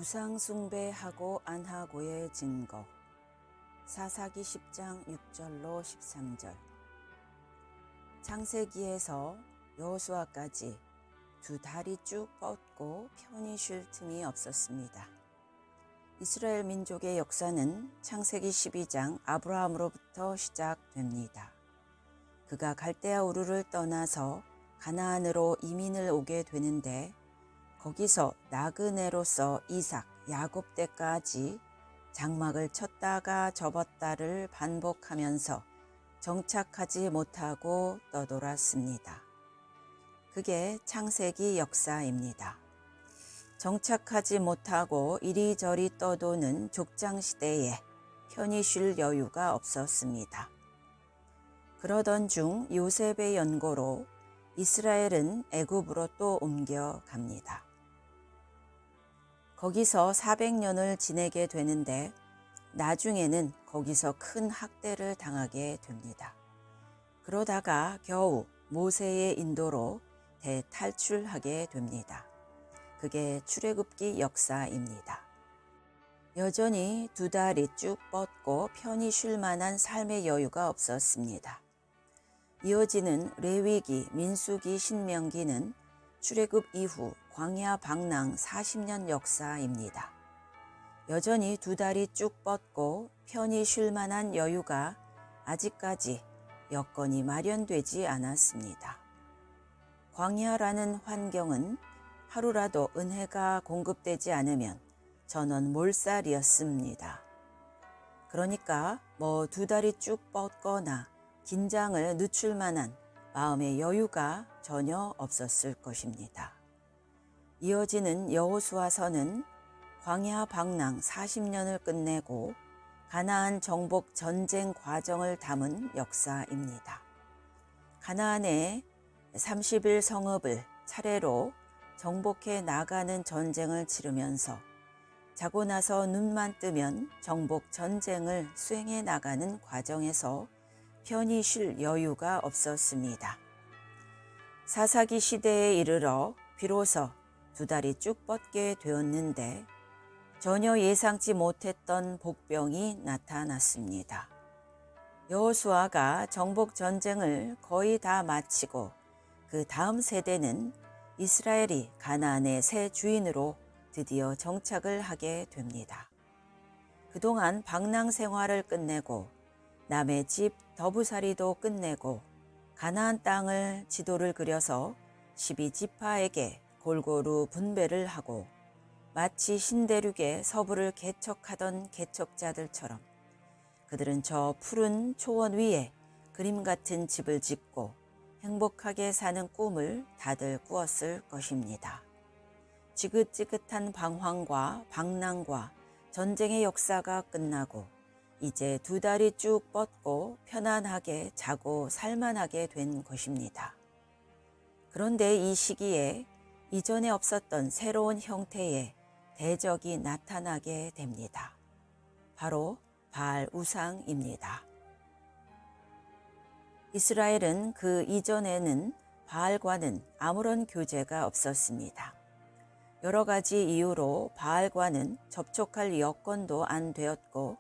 우상 숭배하고 안 하고의 증거. 사사기 10장 6절로 13절. 창세기에서 여호수아까지 두 다리 쭉 뻗고 편히 쉴 틈이 없었습니다. 이스라엘 민족의 역사는 창세기 12장 아브라함으로부터 시작됩니다. 그가 갈대아 우르를 떠나서 가나안으로 이민을 오게 되는데 거기서 나그네로서 이삭, 야곱 때까지 장막을 쳤다가 접었다를 반복하면서 정착하지 못하고 떠돌았습니다. 그게 창세기 역사입니다. 정착하지 못하고 이리저리 떠도는 족장시대에 편히 쉴 여유가 없었습니다. 그러던 중 요셉의 연고로 이스라엘은 애굽으로 또 옮겨갑니다. 거기서 400년을 지내게 되는데 나중에는 거기서 큰 학대를 당하게 됩니다. 그러다가 겨우 모세의 인도로 대탈출하게 됩니다. 그게 출애굽기 역사입니다. 여전히 두 다리 쭉 뻗고 편히 쉴 만한 삶의 여유가 없었습니다. 이어지는 레위기, 민수기, 신명기는 출애굽 이후 광야 방랑 40년 역사입니다. 여전히 두 다리 쭉 뻗고 편히 쉴 만한 여유가 아직까지 여건이 마련되지 않았습니다. 광야라는 환경은 하루라도 은혜가 공급되지 않으면 전원 몰살이었습니다. 그러니까 두 다리 쭉 뻗거나 긴장을 늦출 만한 마음의 여유가 전혀 없었을 것입니다. 이어지는 여호수아서는 광야 방랑 40년을 끝내고 가나안 정복 전쟁 과정을 담은 역사입니다. 가나안의 30일 성읍을 차례로 정복해 나가는 전쟁을 치르면서 자고 나서 눈만 뜨면 정복 전쟁을 수행해 나가는 과정에서 편히 쉴 여유가 없었습니다. 사사기 시대에 이르러 비로소 두 다리 쭉 뻗게 되었는데 전혀 예상치 못했던 복병이 나타났습니다. 여호수아가 정복 전쟁을 거의 다 마치고 그 다음 세대는 이스라엘이 가나안의 새 주인으로 드디어 정착을 하게 됩니다. 그동안 방랑 생활을 끝내고 남의 집 더부살이도 끝내고 가나안 땅을 지도를 그려서 12지파에게 골고루 분배를 하고 마치 신대륙의 서부를 개척하던 개척자들처럼 그들은 저 푸른 초원 위에 그림 같은 집을 짓고 행복하게 사는 꿈을 다들 꾸었을 것입니다. 지긋지긋한 방황과 방랑과 전쟁의 역사가 끝나고 이제 두 다리 쭉 뻗고 편안하게 자고 살만하게 된 것입니다. 그런데 이 시기에 이전에 없었던 새로운 형태의 대적이 나타나게 됩니다. 바로 바알 우상입니다. 이스라엘은 그 이전에는 바알과는 아무런 교제가 없었습니다. 여러 가지 이유로 바알과는 접촉할 여건도 안 되었고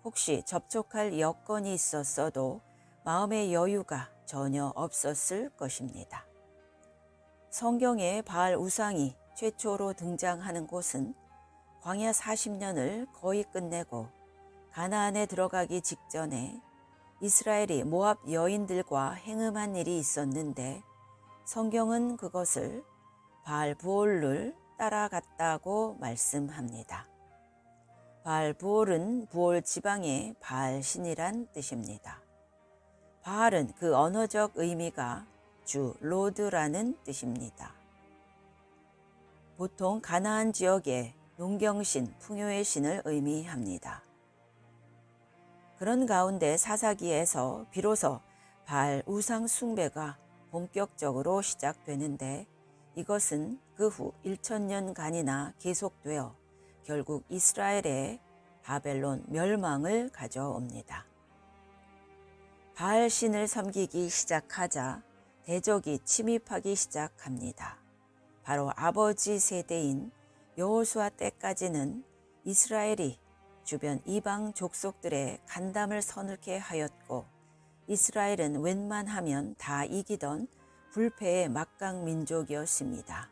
혹시 접촉할 여건이 있었어도 마음의 여유가 전혀 없었을 것입니다. 성경에 바알 우상이 최초로 등장하는 곳은 광야 40년을 거의 끝내고 가나안에 들어가기 직전에 이스라엘이 모압 여인들과 행음한 일이 있었는데 성경은 그것을 바알 부올을 따라갔다고 말씀합니다. 바알 부올은 부올 지방의 바알 신이란 뜻입니다. 바알은 그 언어적 의미가 주 로드라는 뜻입니다. 보통 가나안 지역의 농경신, 풍요의 신을 의미합니다. 그런 가운데 사사기에서 비로소 바알 우상 숭배가 본격적으로 시작되는데 이것은 그 후 1000년간이나 계속되어 결국 이스라엘의 바벨론 멸망을 가져옵니다. 바알 신을 섬기기 시작하자 대적이 침입하기 시작합니다. 바로 아버지 세대인 여호수아 때까지는 이스라엘이 주변 이방 족속들의 간담을 서늘케 하였고 이스라엘은 웬만하면 다 이기던 불패의 막강 민족이었습니다.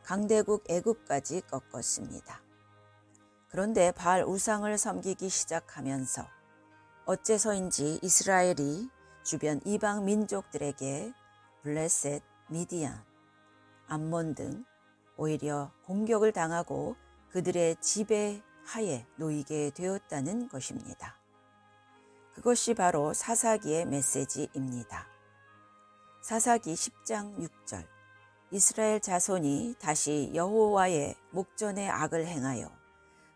강대국 애굽까지 꺾었습니다. 그런데 바알 우상을 섬기기 시작하면서 어째서인지 이스라엘이 주변 이방 민족들에게 블레셋, 미디안, 암몬 등 오히려 공격을 당하고 그들의 지배 하에 놓이게 되었다는 것입니다. 그것이 바로 사사기의 메시지입니다. 사사기 10장 6절 이스라엘 자손이 다시 여호와의 목전에 악을 행하여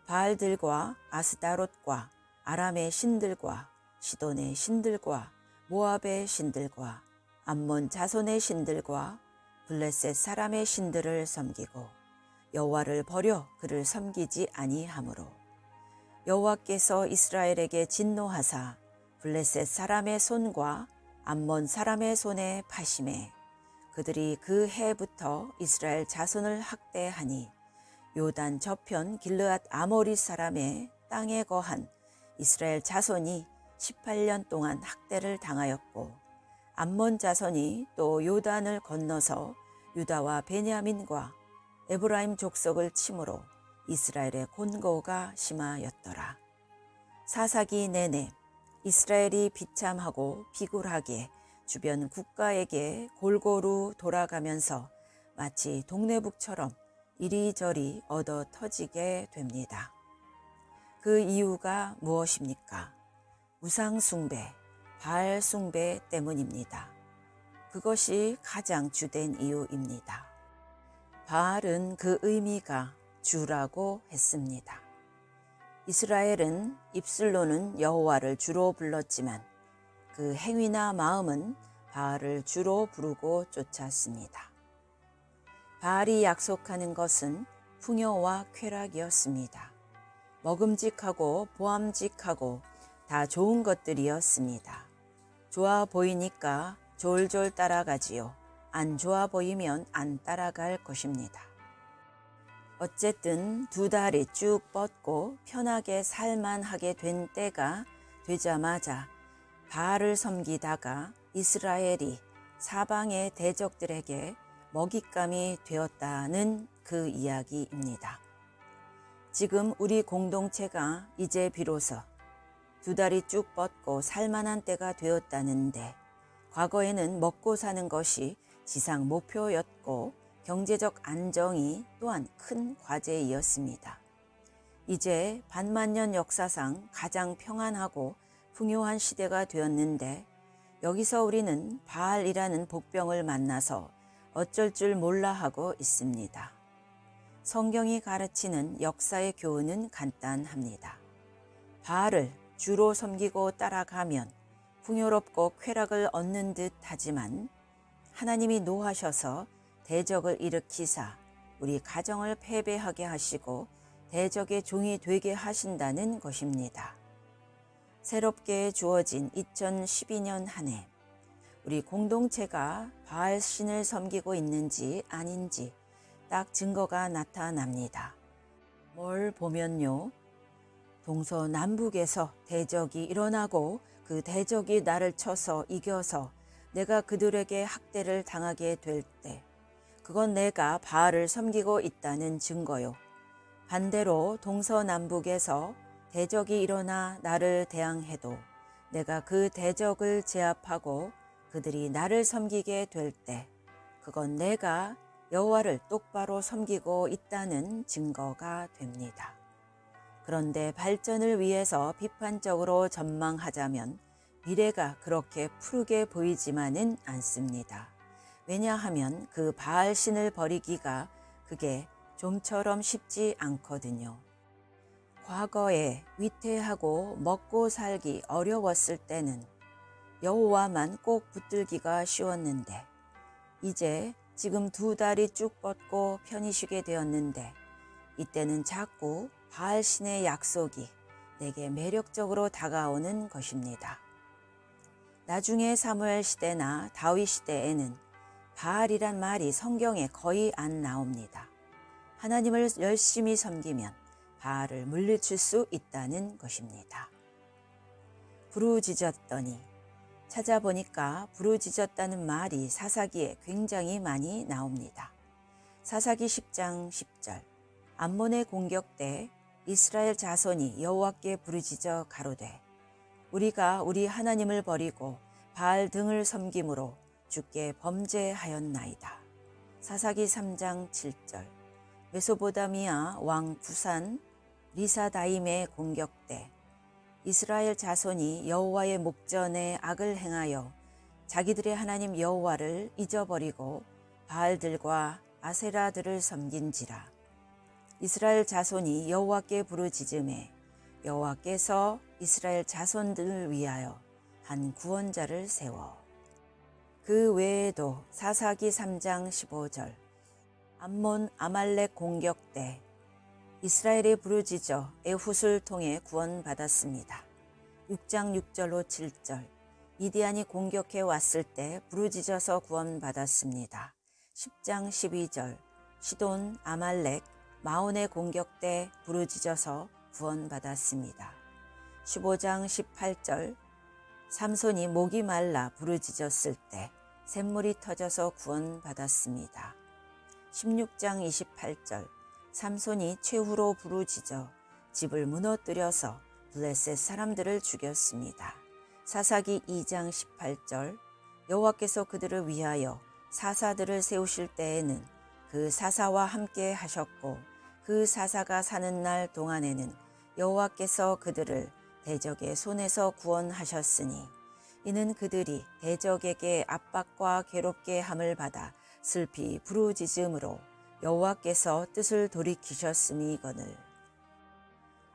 바알들과 아스다롯과 아람의 신들과 시돈의 신들과 모압의 신들과 암몬 자손의 신들과 블레셋 사람의 신들을 섬기고 여호와를 버려 그를 섬기지 아니하므로 여호와께서 이스라엘에게 진노하사 블레셋 사람의 손과 암몬 사람의 손에 파심해 그들이 그 해부터 이스라엘 자손을 학대하니 요단 저편 길르앗 아모리 사람의 땅에 거한 이스라엘 자손이 18년 동안 학대를 당하였고 암몬 자손이 또 요단을 건너서 유다와 베냐민과 에브라임 족속을 침으로 이스라엘의 곤고가 심하였더라. 사사기 내내 이스라엘이 비참하고 비굴하게 주변 국가에게 골고루 돌아가면서 마치 동네북처럼 이리저리 얻어 터지게 됩니다. 그 이유가 무엇입니까? 우상 숭배, 바알 숭배 때문입니다. 그것이 가장 주된 이유입니다. 바알은 그 의미가 주라고 했습니다. 이스라엘은 입술로는 여호와를 주로 불렀지만 그 행위나 마음은 바알을 주로 부르고 쫓았습니다. 바알이 약속하는 것은 풍요와 쾌락이었습니다. 먹음직하고 보암직하고 다 좋은 것들이었습니다. 좋아 보이니까 졸졸 따라가지요. 안 좋아 보이면 안 따라갈 것입니다. 어쨌든 두 다리 쭉 뻗고 편하게 살만하게 된 때가 되자마자 바알을 섬기다가 이스라엘이 사방의 대적들에게 먹잇감이 되었다는 그 이야기입니다. 지금 우리 공동체가 이제 비로소 두 다리 쭉 뻗고 살만한 때가 되었다는데 과거에는 먹고 사는 것이 지상 목표였고 경제적 안정이 또한 큰 과제이었습니다. 이제 반만년 역사상 가장 평안하고 풍요한 시대가 되었는데 여기서 우리는 바알이라는 복병을 만나서 어쩔 줄 몰라 하고 있습니다. 성경이 가르치는 역사의 교훈은 간단합니다. 바알을 주로 섬기고 따라가면 풍요롭고 쾌락을 얻는 듯 하지만 하나님이 노하셔서 대적을 일으키사 우리 가정을 패배하게 하시고 대적의 종이 되게 하신다는 것입니다. 새롭게 주어진 2012년 한 해 우리 공동체가 바알 신을 섬기고 있는지 아닌지 딱 증거가 나타납니다. 뭘 보면요. 동서남북에서 대적이 일어나고 그 대적이 나를 쳐서 이겨서 내가 그들에게 학대를 당하게 될 때 그건 내가 바알을 섬기고 있다는 증거요. 반대로 동서남북에서 대적이 일어나 나를 대항해도 내가 그 대적을 제압하고 그들이 나를 섬기게 될 때 그건 내가 여호와를 똑바로 섬기고 있다는 증거가 됩니다. 그런데 발전을 위해서 비판적으로 전망하자면 미래가 그렇게 푸르게 보이지만은 않습니다. 왜냐하면 그 바알 신을 버리기가 그게 좀처럼 쉽지 않거든요. 과거에 위태하고 먹고 살기 어려웠을 때는 여호와만 꼭 붙들기가 쉬웠는데 이제 지금 두 다리 쭉 뻗고 편히 쉬게 되었는데 이때는 자꾸 바알 신의 약속이 내게 매력적으로 다가오는 것입니다. 나중에 사무엘 시대나 다윗 시대에는 바알이란 말이 성경에 거의 안 나옵니다. 하나님을 열심히 섬기면 바알을 물리칠 수 있다는 것입니다. 부르짖었더니, 찾아보니까 부르짖었다는 말이 사사기에 굉장히 많이 나옵니다. 사사기 10장 10절, 암몬의 공격 때 이스라엘 자손이 여호와께 부르짖어 가로되 우리가 우리 하나님을 버리고 바알 등을 섬김으로 주께 범죄하였나이다. 사사기 3장 7절, 메소보다미아 왕 구산 리사다임의 공격 때 이스라엘 자손이 여호와의 목전에 악을 행하여 자기들의 하나님 여호와를 잊어버리고 바알들과 아세라들을 섬긴지라. 이스라엘 자손이 여호와께 부르짖음에 여호와께서 이스라엘 자손들을 위하여 한 구원자를 세워. 그 외에도 사사기 3장 15절, 암몬 아말렉 공격 때 이스라엘이 부르짖어 에훗을 통해 구원받았습니다. 6장 6절로 7절, 미디안이 공격해 왔을 때 부르짖어서 구원받았습니다. 10장 12절, 시돈 아말렉 마온의 공격 때 부르짖어서 구원받았습니다. 15장 18절, 삼손이 목이 말라 부르짖었을 때 샘물이 터져서 구원받았습니다. 16장 28절, 삼손이 최후로 부르짖어 집을 무너뜨려서 블레셋 사람들을 죽였습니다. 사사기 2장 18절, 여호와께서 그들을 위하여 사사들을 세우실 때에는 그 사사와 함께 하셨고 그 사사가 사는 날 동안에는 여호와께서 그들을 대적의 손에서 구원하셨으니 이는 그들이 대적에게 압박과 괴롭게 함을 받아 슬피 부르짖음으로 여호와께서 뜻을 돌이키셨음이거늘.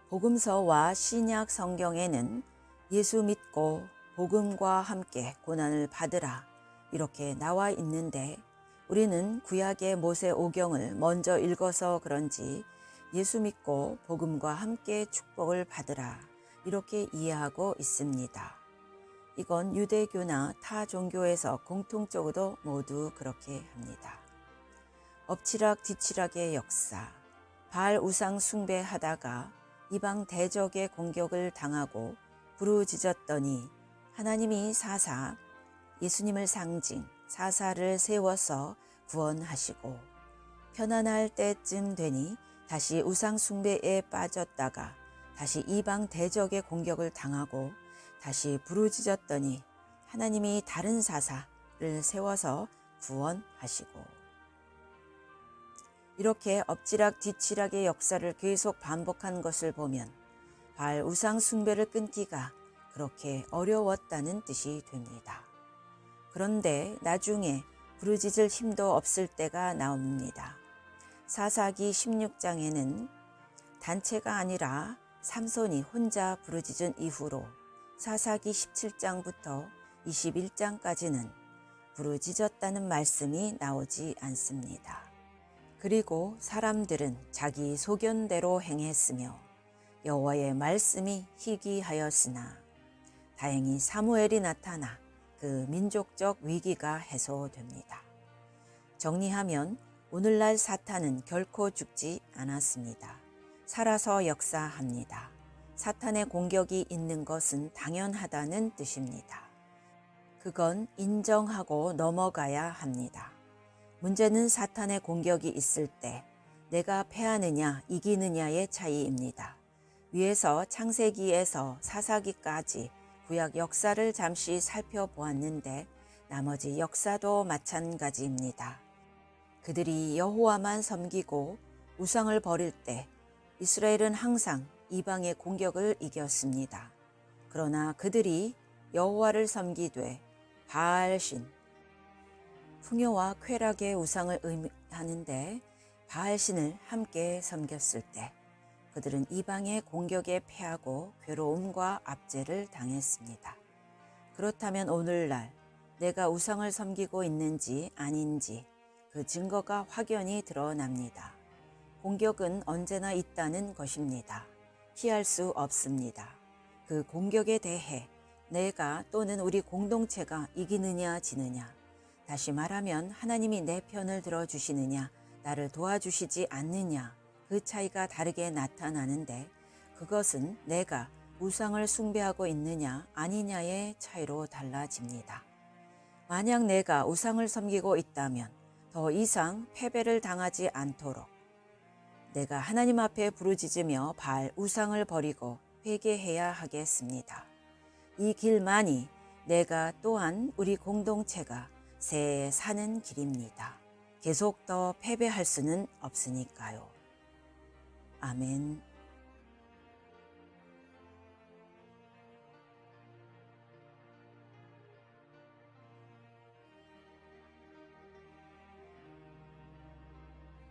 복음서와 신약 성경에는 예수 믿고 복음과 함께 고난을 받으라 이렇게 나와 있는데 우리는 구약의 모세 오경을 먼저 읽어서 그런지 예수 믿고 복음과 함께 축복을 받으라 이렇게 이해하고 있습니다. 이건 유대교나 타 종교에서 공통적으로 모두 그렇게 합니다. 엎치락 뒤치락의 역사, 바알 우상 숭배하다가 이방 대적의 공격을 당하고 부르짖었더니 하나님이 사사, 예수님을 상징 사사를 세워서 구원하시고 편안할 때쯤 되니 다시 우상 숭배에 빠졌다가 다시 이방 대적의 공격을 당하고 다시 부르짖었더니 하나님이 다른 사사를 세워서 구원하시고 이렇게 엎치락 뒤치락의 역사를 계속 반복한 것을 보면 바알 우상 숭배를 끊기가 그렇게 어려웠다는 뜻이 됩니다. 그런데 나중에 부르짖을 힘도 없을 때가 나옵니다. 사사기 16장에는 단체가 아니라 삼손이 혼자 부르짖은 이후로 사사기 17장부터 21장까지는 부르짖었다는 말씀이 나오지 않습니다. 그리고 사람들은 자기 소견대로 행했으며 여호와의 말씀이 희귀하였으나 다행히 사무엘이 나타나 그 민족적 위기가 해소됩니다. 정리하면 오늘날 사탄은 결코 죽지 않았습니다. 살아서 역사합니다. 사탄의 공격이 있는 것은 당연하다는 뜻입니다. 그건 인정하고 넘어가야 합니다. 문제는 사탄의 공격이 있을 때 내가 패하느냐 이기느냐의 차이입니다. 위에서 창세기에서 사사기까지 구약 역사를 잠시 살펴보았는데 나머지 역사도 마찬가지입니다. 그들이 여호와만 섬기고 우상을 버릴 때 이스라엘은 항상 이방의 공격을 이겼습니다. 그러나 그들이 여호와를 섬기되 바알신, 풍요와 쾌락의 우상을 의미하는데 바알신을 함께 섬겼을 때 그들은 이방의 공격에 패하고 괴로움과 압제를 당했습니다. 그렇다면 오늘날 내가 우상을 섬기고 있는지 아닌지 그 증거가 확연히 드러납니다. 공격은 언제나 있다는 것입니다. 피할 수 없습니다. 그 공격에 대해 내가 또는 우리 공동체가 이기느냐 지느냐, 다시 말하면 하나님이 내 편을 들어주시느냐 나를 도와주시지 않느냐, 그 차이가 다르게 나타나는데 그것은 내가 우상을 숭배하고 있느냐 아니냐의 차이로 달라집니다. 만약 내가 우상을 섬기고 있다면 더 이상 패배를 당하지 않도록 내가 하나님 앞에 부르짖으며 바알 우상을 버리고 회개해야 하겠습니다. 이 길만이 내가 또한 우리 공동체가 새해 사는 길입니다. 계속 더 패배할 수는 없으니까요. 아멘.